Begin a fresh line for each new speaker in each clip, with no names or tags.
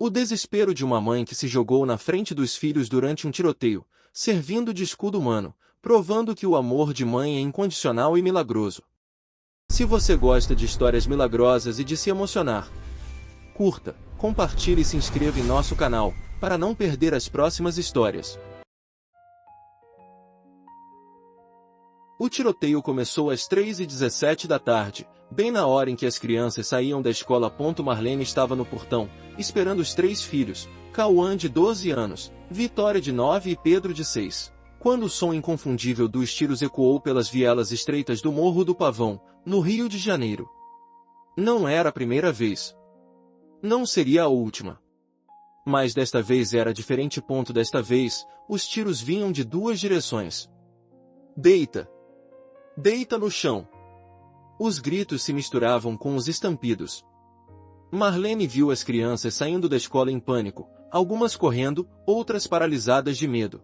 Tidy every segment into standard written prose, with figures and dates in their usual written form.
O desespero de uma mãe que se jogou na frente dos filhos durante um tiroteio, servindo de escudo humano, provando que o amor de mãe é incondicional e milagroso. Se você gosta de histórias milagrosas e de se emocionar, curta, compartilhe e se inscreva em nosso canal, para não perder as próximas histórias. O tiroteio começou às 3h17 da tarde, bem na hora em que as crianças saíam da escola. Marlene estava no portão, esperando os 3 filhos, Cauã de 12 anos, Vitória de 9 e Pedro de 6. Quando o som inconfundível dos tiros ecoou pelas vielas estreitas do Morro do Pavão, no Rio de Janeiro. Não era a primeira vez. Não seria a última. Mas desta vez era diferente. Desta vez, os tiros vinham de 2 direções. Deita! Deita no chão! Os gritos se misturavam com os estampidos. Marlene viu as crianças saindo da escola em pânico, algumas correndo, outras paralisadas de medo.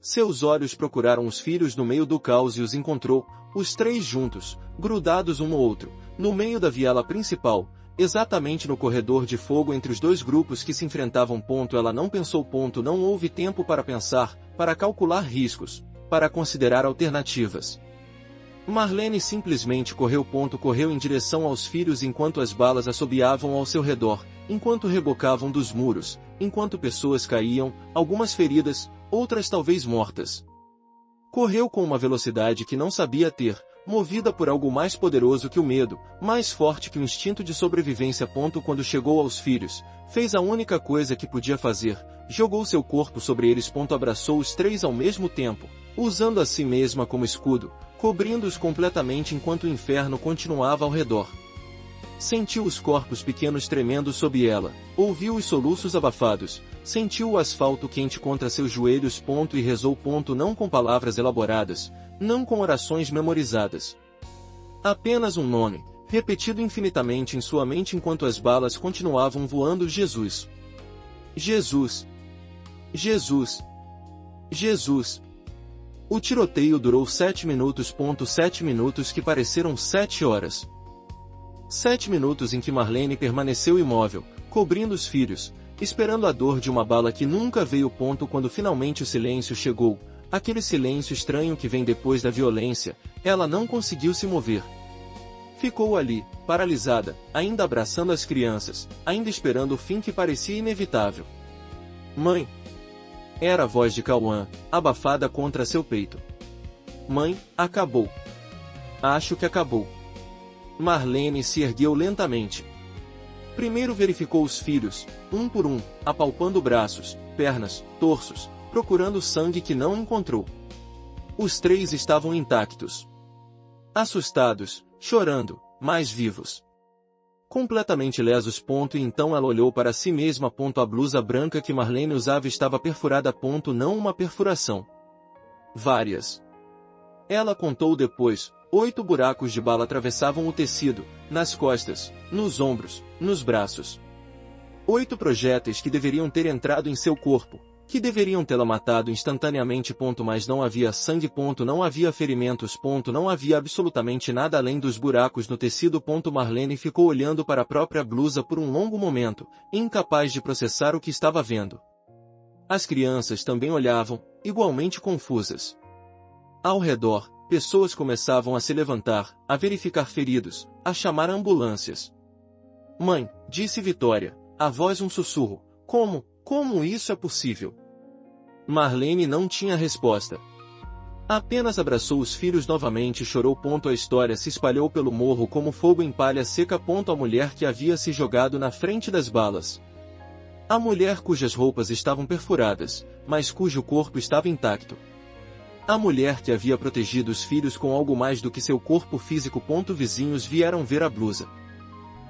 Seus olhos procuraram os filhos no meio do caos e os encontrou, os 3 juntos, grudados um no outro, no meio da viela principal, exatamente no corredor de fogo entre os 2 grupos que se enfrentavam. Ela não pensou. Não houve tempo para pensar, para calcular riscos, para considerar alternativas. Marlene simplesmente correu. Correu em direção aos filhos enquanto as balas assobiavam ao seu redor, enquanto rebocavam dos muros, enquanto pessoas caíam, algumas feridas, outras talvez mortas. Correu com uma velocidade que não sabia ter, movida por algo mais poderoso que o medo, mais forte que o instinto de sobrevivência. Quando chegou aos filhos, fez a única coisa que podia fazer, jogou seu corpo sobre eles. Abraçou os 3 ao mesmo tempo, usando a si mesma como escudo, cobrindo-os completamente enquanto o inferno continuava ao redor. Sentiu os corpos pequenos tremendo sob ela, ouviu os soluços abafados, sentiu o asfalto quente contra seus joelhos. E rezou. Não com palavras elaboradas, não com orações memorizadas. Apenas um nome, repetido infinitamente em sua mente enquanto as balas continuavam voando: Jesus. Jesus. Jesus. Jesus. O tiroteio durou 7 minutos. 7 minutos que pareceram 7 horas. 7 minutos em que Marlene permaneceu imóvel, cobrindo os filhos, esperando a dor de uma bala que nunca veio. Quando finalmente o silêncio chegou, aquele silêncio estranho que vem depois da violência, ela não conseguiu se mover. Ficou ali, paralisada, ainda abraçando as crianças, ainda esperando o fim que parecia inevitável. Mãe! Era a voz de Cauã, abafada contra seu peito. Mãe, acabou. Acho que acabou. Marlene se ergueu lentamente. Primeiro verificou os filhos, um por um, apalpando braços, pernas, torsos, procurando sangue que não encontrou. Os 3 estavam intactos. Assustados, chorando, mas vivos. Completamente lesos. E então ela olhou para si mesma. A blusa branca que Marlene usava estava perfurada. Não uma perfuração. Várias. Ela contou depois, 8 buracos de bala atravessavam o tecido, nas costas, nos ombros, nos braços. 8 projéteis que deveriam ter entrado em seu corpo, que deveriam tê-la matado instantaneamente. Mas não havia sangue. Não havia ferimentos. Não havia absolutamente nada além dos buracos no tecido. Marlene ficou olhando para a própria blusa por um longo momento, incapaz de processar o que estava vendo. As crianças também olhavam, igualmente confusas. Ao redor, pessoas começavam a se levantar, a verificar feridos, a chamar ambulâncias. Mãe, disse Vitória, a voz um sussurro. Como isso é possível? Marlene não tinha resposta. Apenas abraçou os filhos novamente e chorou. A história se espalhou pelo morro como fogo em palha seca. A mulher que havia se jogado na frente das balas. A mulher cujas roupas estavam perfuradas, mas cujo corpo estava intacto. A mulher que havia protegido os filhos com algo mais do que seu corpo físico. Vizinhos vieram ver a blusa.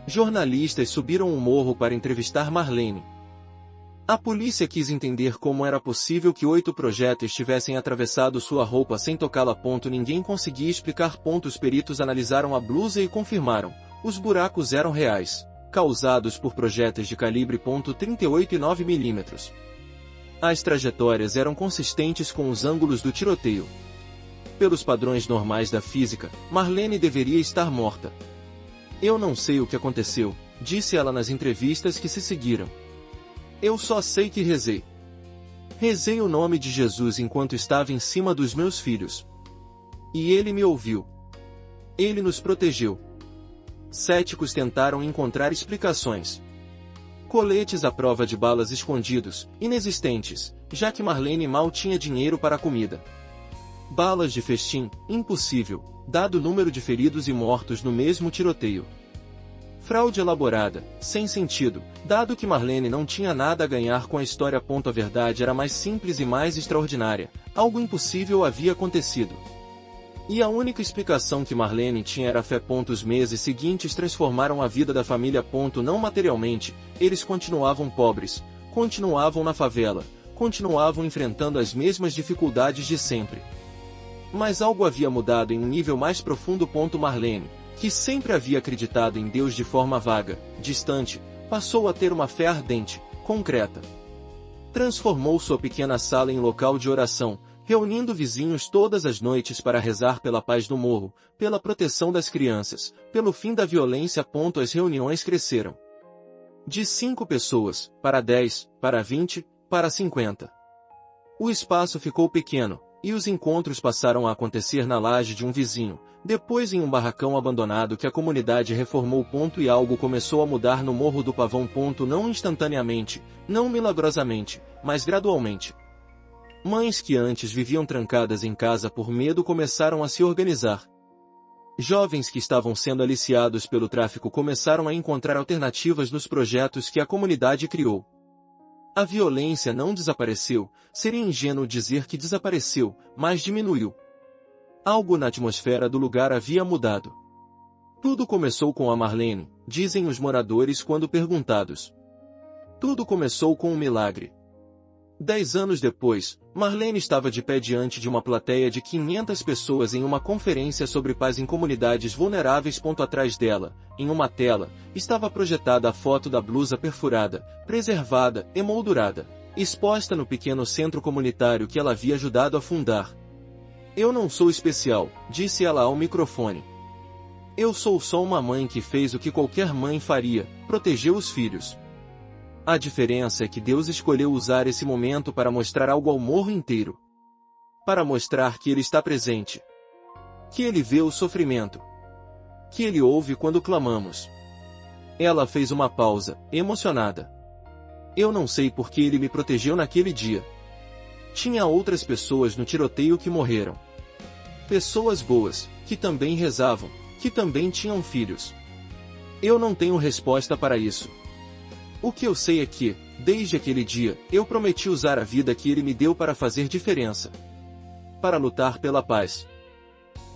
Jornalistas subiram o morro para entrevistar Marlene. A polícia quis entender como era possível que 8 projéteis tivessem atravessado sua roupa sem tocá-la. Ninguém conseguia explicar. Os peritos analisaram a blusa e confirmaram: os buracos eram reais, causados por projéteis de calibre .38 e 9 mm. As trajetórias eram consistentes com os ângulos do tiroteio. Pelos padrões normais da física, Marlene deveria estar morta. Eu não sei o que aconteceu, disse ela nas entrevistas que se seguiram. Eu só sei que rezei. Rezei o nome de Jesus enquanto estava em cima dos meus filhos. E ele me ouviu. Ele nos protegeu. Céticos tentaram encontrar explicações. Coletes à prova de balas escondidos, inexistentes, já que Marlene mal tinha dinheiro para a comida. Balas de festim, impossível, dado o número de feridos e mortos no mesmo tiroteio. Fraude elaborada, sem sentido, dado que Marlene não tinha nada a ganhar com a história. A verdade era mais simples e mais extraordinária, algo impossível havia acontecido. E a única explicação que Marlene tinha era a fé. Os meses seguintes transformaram a vida da família. Não materialmente, eles continuavam pobres, continuavam na favela, continuavam enfrentando as mesmas dificuldades de sempre. Mas algo havia mudado em um nível mais profundo. Marlene, que sempre havia acreditado em Deus de forma vaga, distante, passou a ter uma fé ardente, concreta. Transformou sua pequena sala em local de oração, reunindo vizinhos todas as noites para rezar pela paz do morro, pela proteção das crianças, pelo fim da violência. As reuniões cresceram. De 5 pessoas, para 10, para 20, para 50. O espaço ficou pequeno, e os encontros passaram a acontecer na laje de um vizinho, depois em um barracão abandonado que a comunidade reformou. E algo começou a mudar no Morro do Pavão. Não instantaneamente, não milagrosamente, mas gradualmente. Mães que antes viviam trancadas em casa por medo começaram a se organizar. Jovens que estavam sendo aliciados pelo tráfico começaram a encontrar alternativas nos projetos que a comunidade criou. A violência não desapareceu, seria ingênuo dizer que desapareceu, mas diminuiu. Algo na atmosfera do lugar havia mudado. Tudo começou com a Marlene, dizem os moradores quando perguntados. Tudo começou com um milagre. 10 anos depois, Marlene estava de pé diante de uma plateia de 500 pessoas em uma conferência sobre paz em comunidades vulneráveis. Atrás dela, em uma tela, estava projetada a foto da blusa perfurada, preservada, emoldurada, exposta no pequeno centro comunitário que ela havia ajudado a fundar. Eu não sou especial, disse ela ao microfone. Eu sou só uma mãe que fez o que qualquer mãe faria, protegeu os filhos. A diferença é que Deus escolheu usar esse momento para mostrar algo ao morro inteiro. Para mostrar que Ele está presente. Que Ele vê o sofrimento. Que Ele ouve quando clamamos. Ela fez uma pausa, emocionada. Eu não sei por que Ele me protegeu naquele dia. Tinha outras pessoas no tiroteio que morreram. Pessoas boas, que também rezavam, que também tinham filhos. Eu não tenho resposta para isso. O que eu sei é que, desde aquele dia, eu prometi usar a vida que Ele me deu para fazer diferença. Para lutar pela paz.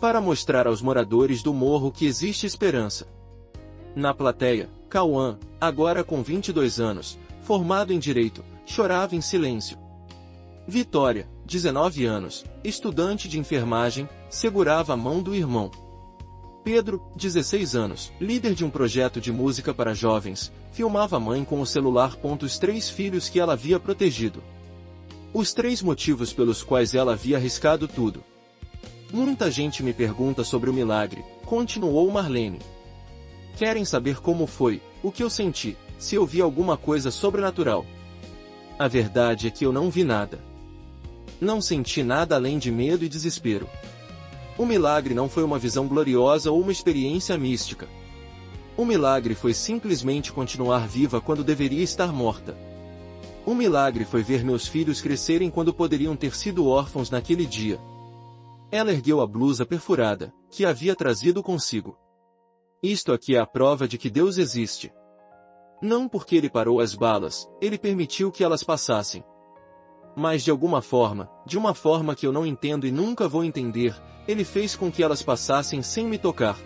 Para mostrar aos moradores do morro que existe esperança. Na plateia, Cauã, agora com 22 anos, formado em Direito, chorava em silêncio. Vitória, 19 anos, estudante de enfermagem, segurava a mão do irmão. Pedro, 16 anos, líder de um projeto de música para jovens, filmava a mãe com o celular. Os 3 filhos que ela havia protegido. Os 3 motivos pelos quais ela havia arriscado tudo. Muita gente me pergunta sobre o milagre, continuou Marlene. Querem saber como foi, o que eu senti, se eu vi alguma coisa sobrenatural. A verdade é que eu não vi nada. Não senti nada além de medo e desespero. O milagre não foi uma visão gloriosa ou uma experiência mística. O milagre foi simplesmente continuar viva quando deveria estar morta. O milagre foi ver meus filhos crescerem quando poderiam ter sido órfãos naquele dia. Ela ergueu a blusa perfurada, que havia trazido consigo. Isto aqui é a prova de que Deus existe. Não porque Ele parou as balas, Ele permitiu que elas passassem. Mas de alguma forma, de uma forma que eu não entendo e nunca vou entender, Ele fez com que elas passassem sem me tocar.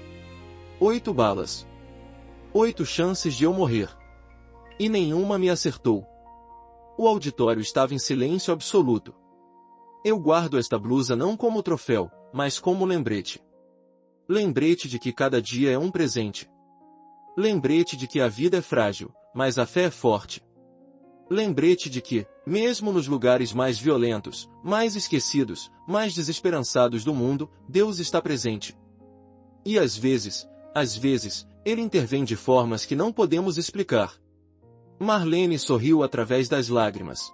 8 balas. 8 chances de eu morrer. E nenhuma me acertou. O auditório estava em silêncio absoluto. Eu guardo esta blusa não como troféu, mas como lembrete. Lembrete de que cada dia é um presente. Lembrete de que a vida é frágil, mas a fé é forte. Lembrete de que, mesmo nos lugares mais violentos, mais esquecidos, mais desesperançados do mundo, Deus está presente. E às vezes, Ele intervém de formas que não podemos explicar. Marlene sorriu através das lágrimas.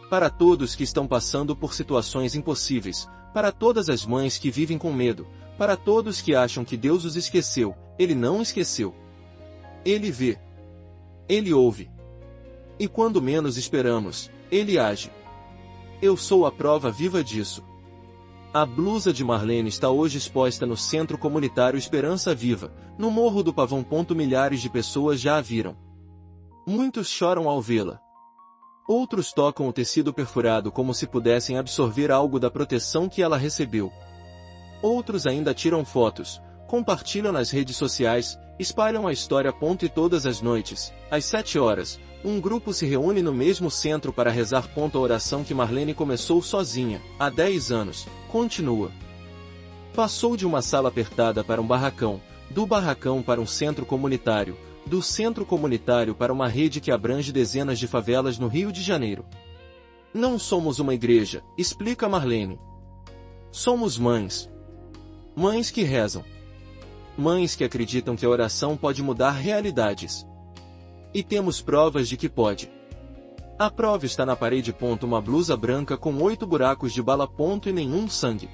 Para todos que estão passando por situações impossíveis, para todas as mães que vivem com medo, para todos que acham que Deus os esqueceu, Ele não esqueceu. Ele vê. Ele ouve. E quando menos esperamos, Ele age. Eu sou a prova viva disso. A blusa de Marlene está hoje exposta no Centro Comunitário Esperança Viva, no Morro do Pavão. Milhares de pessoas já a viram. Muitos choram ao vê-la. Outros tocam o tecido perfurado como se pudessem absorver algo da proteção que ela recebeu. Outros ainda tiram fotos, compartilham nas redes sociais, espalham a história. E todas as noites, às 7 horas, um grupo se reúne no mesmo centro para rezar. A oração que Marlene começou sozinha, há 10 anos, continua. Passou de uma sala apertada para um barracão, do barracão para um centro comunitário, do centro comunitário para uma rede que abrange dezenas de favelas no Rio de Janeiro. Não somos uma igreja, explica Marlene. Somos mães. Mães que rezam. Mães que acreditam que a oração pode mudar realidades. E temos provas de que pode. A prova está na parede. Uma blusa branca com 8 buracos de bala. E nenhum sangue.